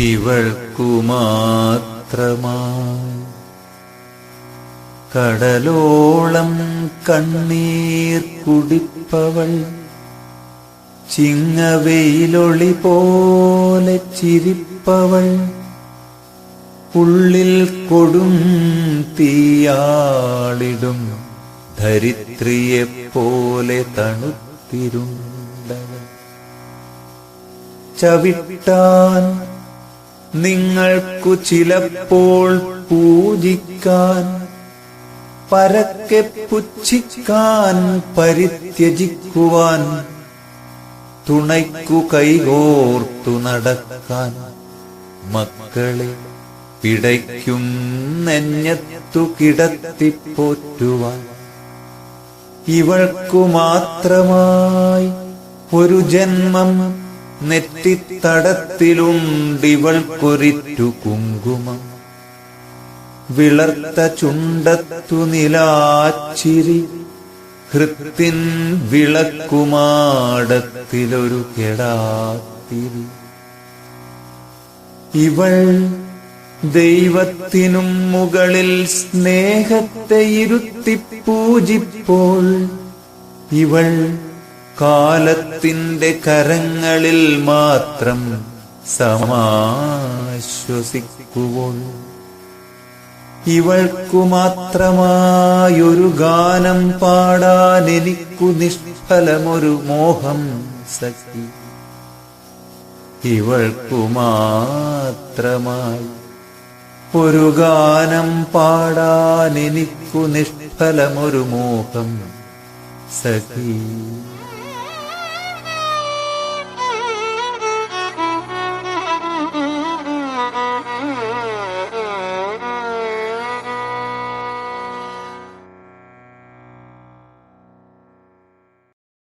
ഇവൾക്കു മാത്രമായി കടലോളം കണ്ണീർ കുടിപ്പവൾ, ചിങ്ങവെയിലൊളി പോലെ ചിരിപ്പവൾ, ഉള്ളിൽ കൊടും തീയാളിടും ധരിത്രിയെപ്പോലെ തണുത്തിരുണ്ടവൾ. ചവിട്ടാൻ നിങ്ങൾക്കു ചിലപ്പോൾ പൂജിക്കാൻ, പരക്കെ പുച്ഛിക്കാൻ പരിത്യജിക്കുവാൻ, തുണയ്ക്കു കൈകോർത്തു നടക്കാൻ, മക്കളെ പിടയ്ക്കും നെഞ്ഞത്തു കിടത്തിപ്പോറ്റുവാൻ. ഇവൾക്കു മാത്രമായി ഒരു ജന്മം നെറ്റിത്തടത്തിലുണ്ടിവൾക്കൊരിറ്റു കുങ്കുമം. വിളർത്ത ചുണ്ടത്തു നിലാച്ചിരി, ഹൃത്തിൻ വിളക്കുമാടത്തിലൊരു കെടാത്തിരി. ഇവൾ ദൈവത്തിനും മുകളിൽ സ്നേഹത്തെ ഇരുത്തി പൂജിപ്പോൾ, ഇവൾ കാലത്തിന്റെ കരങ്ങളിൽ മാത്രം സമാശ്വസിക്കുവോൾ. ഇവൾക്കു മാത്രമായൊരു ഗാനം പാടാൻ എനിക്കു നിഷ്ഫലമൊരു മോഹം സഖി. ഇവൾക്കു മാത്രമായി ഒരു ഗാനം പാടാൻ എനിക്കു നിഷ്ഫലമൊരു മോഹം സഖി.